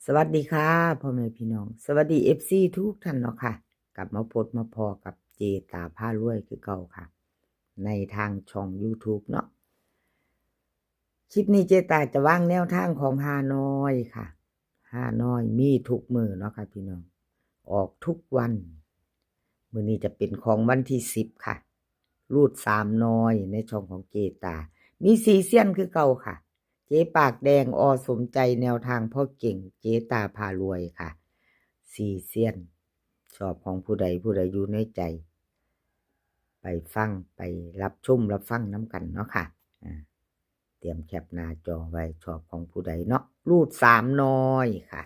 สวัสดีค่ะพ่อแม่พี่น้องสวัสดีFCทุกท่านเนาะค่ะกลับมาพบมาพอกับเจตาผ้ารวยคือเก่าค่ะในทางช่อง YouTube เนาะคลิปนี้เจตาจะวางแนวทางของฮานอยค่ะฮานอยมีทุกมือเนาะค่ะพี่น้องออกทุกวันมื้อนี้จะเป็นของวันที่10ค่ะรูด3น้อยในช่องของเจตามี4เซียนคือเก่าค่ะเจ๊ปากแดงอสมใจแนวทางพ่อเก่งเจตาพารวยค่ะ4เซียนชอบของผู้ใดอยู่ในใจไปฟังไปรับชมรับฟังน้ำกันเนาะค่ะเตรียมแคปหน้าจอไว้ชอบของผู้ใดเนาะรูด3น้อยค่ะ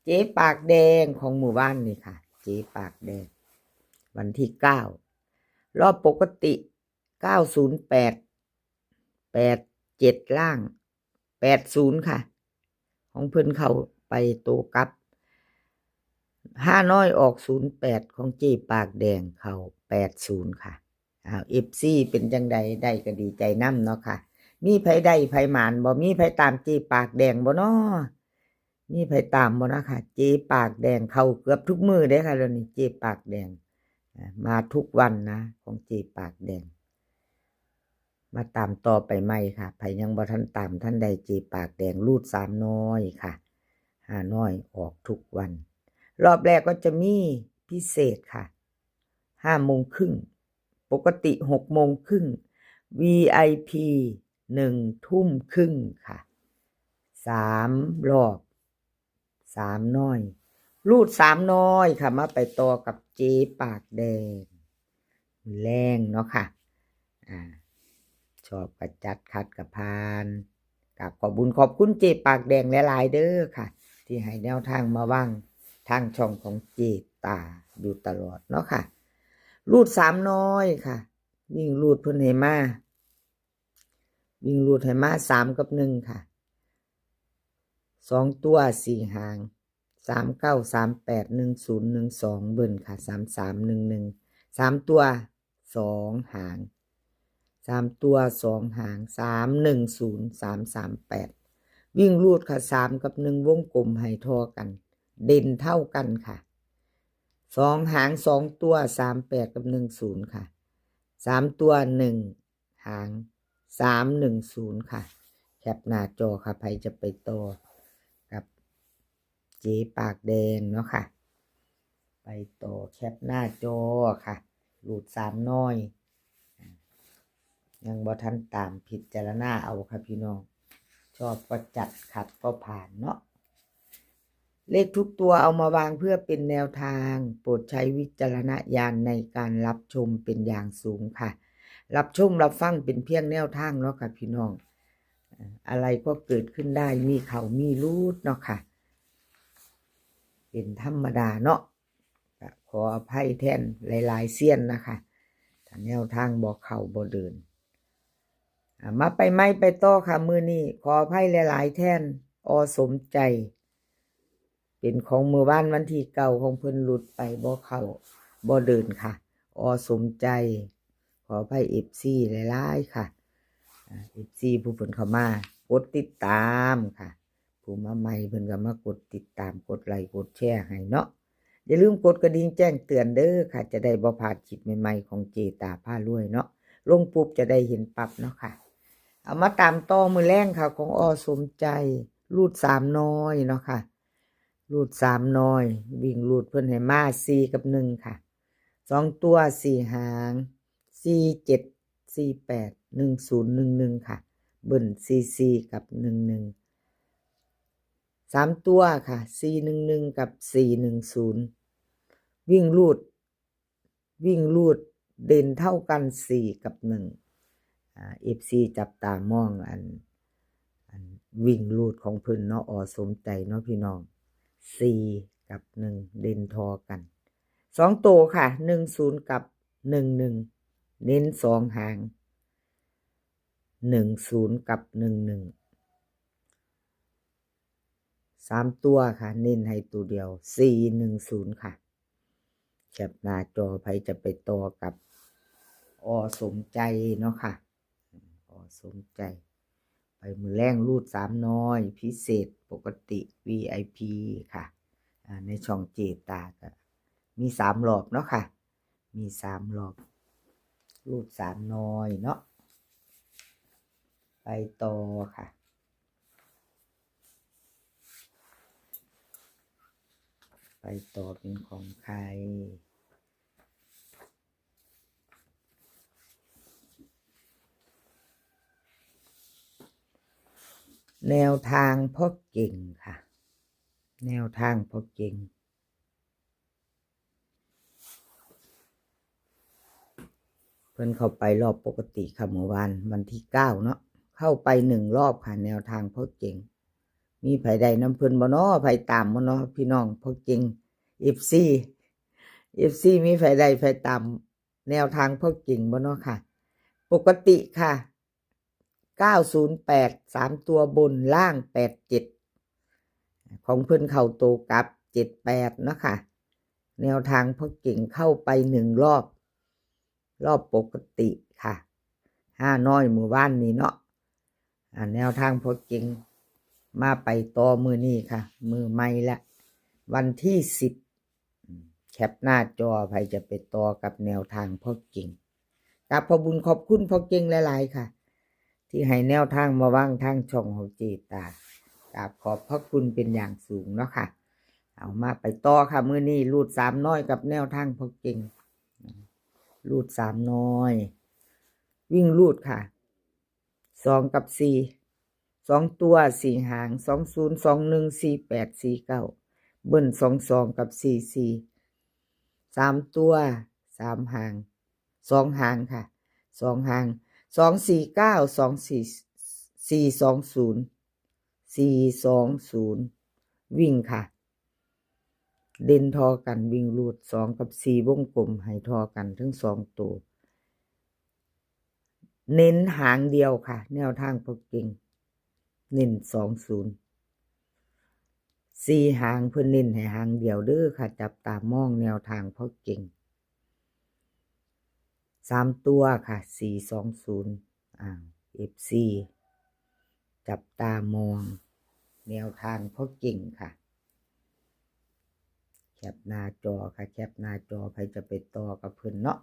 เจ๊ปากแดงของหมู่บ้านนี่ค่ะเจ๊ปากแดงวันที่9รอบปกติ908 87ล่าง80ค่ะของเพิ่นเข้าไปโตกลับ5น้อยออก08ของเจ๊ปากแดงเข้า80ค่ะFC เป็นจังใดได้ก็ดีใจนำเนาะค่ะมีไผได้ไผหมานบ่มีไผตามเจ๊ปากแดงบ่น้อมีไผตามบ่นะค่ะเจ๊ปากแดงเข้าเกือบทุกมื้อเด้ค่ะเดี๋ยวนี้เจ๊ปากแดงมาทุกวันนะของเจ๊ปากแดงมาตามต่อไปใหม่ค่ะไผยังบ่ทันตามท่านใดเจ๊ปากแดงรูด3น้อยค่ะ5น้อยออกทุกวันรอบแรกก็จะมีพิเศษค่ะ5 โมงครึ่งปกติ6 โมงครึ่ง VIP 1 ทุ่มครึ่งค่ะ3 รอบ3น้อยรูด3น้อยค่ะมาไปต่อกับเจ๊ปากแดงแรงเนาะค่ะชอบกระจัดคัดกระพานกับขอบบุญขอบคุณเจ๊ปากแดงหลายๆเด้อค่ะที่ให้แนวทางมาว่างทางช่องของเจ๊ตาอยู่ตลอดเนาะค่ะรูด3น้อยค่ะวิ่งรูดเพิ่นให้มาวิ่งรูดให้มา3กับ1ค่ะ2ตัว4หาง39 38 10 12เบิ่นค่ะ33 11 3ตัว2หาง3ตัว2หาง310 338วิ่งรูดค่ะ3กับ1วงกลมให้ทอกันเด่นเท่ากันค่ะ2หาง2ตัว38กับ10ค่ะ3ตัว1หาง310ค่ะแคปหน้าจอค่ะใครจะไปต่อกับเจ๊ปากแดงเนาะค่ะไปต่อแคปหน้าจอค่ะรูด3น้อยยังบ่ทันตามพิจารณาเอาค่ะพี่น้องชอบก็จัดขัดก็ผ่านเนาะเลขทุกตัวเอามาวางเพื่อเป็นแนวทางโปรดใช้วิจารณญาณในการรับชมเป็นอย่างสูงค่ะรับชมรับฟังเป็นเพียงแนวทางเนาะค่ะพี่น้องอะไรก็เกิดขึ้นได้มีเขามีรูดเนาะค่ะเป็นธรรมดาเนาะขออภัยแทนหลายๆเสี้ยนนะคะถ้าแนวทางบอกเขาบ่เดินมาไปไม่ไปต่อค่ะมือนี้ขออภัยหลายๆแท่นสมใจเป็นของมือบ้านวันที่เก่าของเพิ่นหลุดไปบ่เข้าบ่เดินค่ะสมใจขออภัย FC หลายๆค่ะFC ผู้เพิ่นเข้ามากดติดตามค่ะผู้มาใหม่เพิ่นก็มากดติดตามกดไลค์กดแชร์ให้เนาะอย่าลืมกดกระดิ่งแจ้งเตือนเด้อค่ะจะได้บ่พลาดคลิปใหม่ๆของเจตาผ้ารวยเนาะลงปุ๊บจะได้เห็นปั๊บเนาะค่ะเอามาตามต่อมือแรงค่ะของสมใจรูด3น้อยเนาะค่ะรูด3น้อยวิ่งรูดเพิ่นให้มา4กับ1ค่ะ2ตัว4หาง4 7 4 8 10 11ค่ะเบิ่น44กับ11 3ตัวค่ะ411กับ410วิ่งรูดเด่นเท่ากัน4กับ1FC จับตามองอันวิ่งรูดของเพิ่นเนาะสมใจเนาะพี่น้อง4กับ1เด่นทอกัน2ตัวค่ะ10กับ11เน้น2หาง10กับ11 3ตัวค่ะเน้นให้ตัวเดียว410ค่ะแคปหน้าจอไผจะไปต่อกับสมใจเนาะค่ะสมใจ ไปมือแรงรูดสามน้อยพิเศษปกติ VIP ค่ะในช่องเจตาก็มี3 รอบเนาะค่ะมี3 รอบรูดสามน้อยเนาะไปต่อค่ะไปต่อเป็นของใครแนวทางพ่อเก่งค่ะแนวทางพ่อเก่งเพิ่นเข้าไปรอบปกติค่ะเมื่อวานวันที่9เนาะเข้าไป1 รอบค่ะแนวทางพ่อเก่งมีไผใดน้ำเพิ่นบ่เนาะไผตามบ่เนาะพี่น้องพ่อเก่ง FC มีไผใดไผตามแนวทางพ่อเก่งบ่เนาะค่ะปกติค่ะ908 3 ตัวบนล่าง87ของเพิ่นเข้าโตกับ78เนาะค่ะแนวทางพ่อเก่งเข้าไป1 รอบปกติค่ะ5น้อยหมู่บ้านนี้เนาะแนวทางพ่อเก่งมาไปต่อมือนี้ค่ะมือใหม่ละวันที่10แคปหน้าจอใครจะไปต่อกับแนวทางพ่อเก่งกับพ่อบุญขอบคุณพ่อเก่งหลายๆค่ะที่ให้แนวทางมาว่างทางช่องของเจตากับขอบพระคุณเป็นอย่างสูงเนาะค่ะเอามาไปต่อค่ะมื้อนี้รูด3น้อยกับแนวทางพ่อเก่งรูด3น้อยวิ่งรูดค่ะ2กับ4 2ตัว4หาง20 21 48 49เบิ้ล22กับ44 3ตัว3หาง2หางค่ะ2หาง249 24 420วิ่งค่ะเด่นทอกันวิ่งรูด2กับ4วงกลมให้ทอกันทั้ง2ตัวเน้นหางเดียวค่ะแนวทางพวกเก่งเน้น4หางเพื่อเน้นให้หางเดียวเด้อค่ะจับตามองแนวทางพวกเก่ง3ตัวค่ะ420FC จับตามองแนวทางพวกเก่งค่ะแคปหน้าจอค่ะแคปหน้าจอใครจะไปต่อกับเพิ่นเนาะ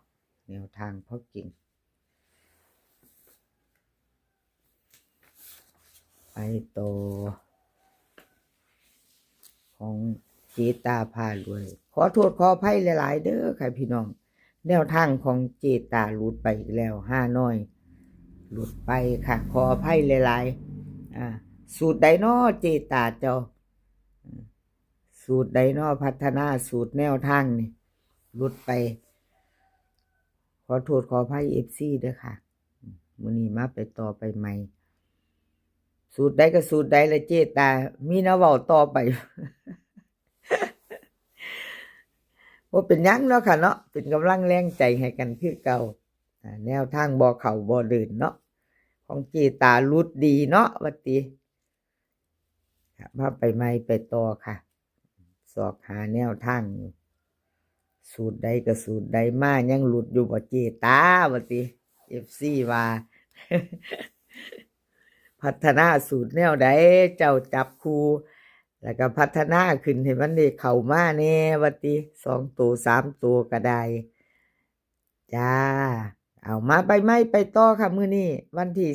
แนวทางพวกเก่งไปต่อของเจตาพารวยขอโทษขออภัยหลายๆเด้อค่ะพี่น้องแนวทางของเจตาหลุดไปอีกแล้ว5น้อยหลุดไปค่ะขออภัยหลายๆสูตรใดน้อเจตาเจ้าสูตรใดน้อพัฒนาสูตรแนวทางนี่หลุดไปขอโทษขออภัย FC เด้อค่ะมื้อนี้มาไปต่อไปใหม่สูตรใดก็สูตรใดละเจตามีแนวเว้าต่อไป ว่าเป็นยังเนาะค่ะเนาะเป็นกำลังแรงใจให้กันคือเก่าแนวทางบ่เข่าบ่เดินเนาะของเจตาลุดดีเนาะวัติมาไปใหม่ไปต่อค่ะสอกหาแนวทางสูตรใดก็สูตรใดมายังหลุดอยู่บ่เจตาวัติ FC ว่า พัฒนาสูตรแนวใดเจ้าจับคูแล้วก็พัฒนาขึ้นให้มันได้เข้ามาแน่วัติ2ตัว3ตัวก็ได้จ้าเอามาไปไหมไปต่อค่ะมื้อนี้วันที่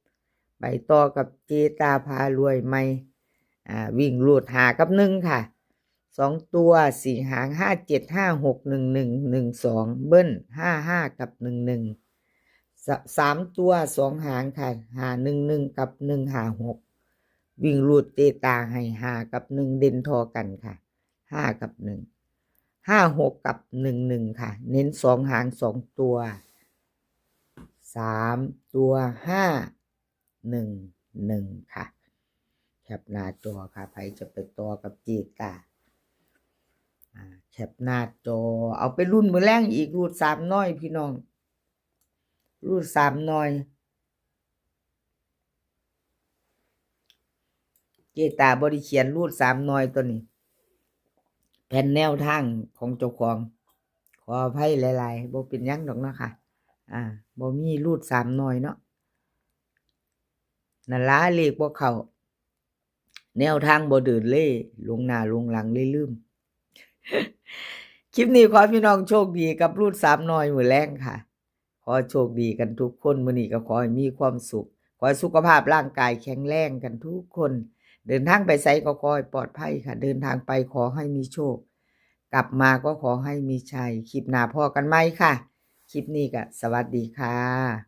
10ไปต่อกับเจตาพารวยไหมวิ่งรูด5กับ1ค่ะ2ตัว4หาง57 56 11 12เบิ้ล55กับ11 3ตัว2หางค่ะ511กับ156วิ่งรูดเจตาให้5กับ1เด่นทอกันค่ะ5กับ1 56กับ11ค่ะเน้น2หาง2ตัว3ตัว511ค่ะแคปหน้าจอค่ะใครจะไปต่อกับเจตาแคปหน้าจอเอาไปรุ่นมือแรงอีกรูด3น้อยพี่น้องรูด3น้อยเจตาบริเขียนรูด3น้อยตัวนี้แผ่นแนวทางของเจ้าของขออภัยหลายๆบ่เป็นหยังดอกเนาะค่ะบ่มีรูด3น้อยเนาะ นั่นล่ะเลขบ่เข้าแนวทางบ่เดินเลยลงหน้าลงหลังเลยลืม คลิปนี้ขอให้พี่น้องโชคดีกับรูดสามน้อยมื้อแลงค่ะ ขอโชคดีกันทุกคนมื้อนี้ก็ขอให้มีความสุข ขอให้สุขภาพร่างกายแข็งแรงกันทุกคน เดินทางไปไสก็ขอให้ปลอดภัยค่ะ เดินทางไปขอให้มีโชค กลับมาก็ขอให้มีชัย คลิปหน้าพอกันใหม่ค่ะ คลิปนี้ก็สวัสดีค่ะ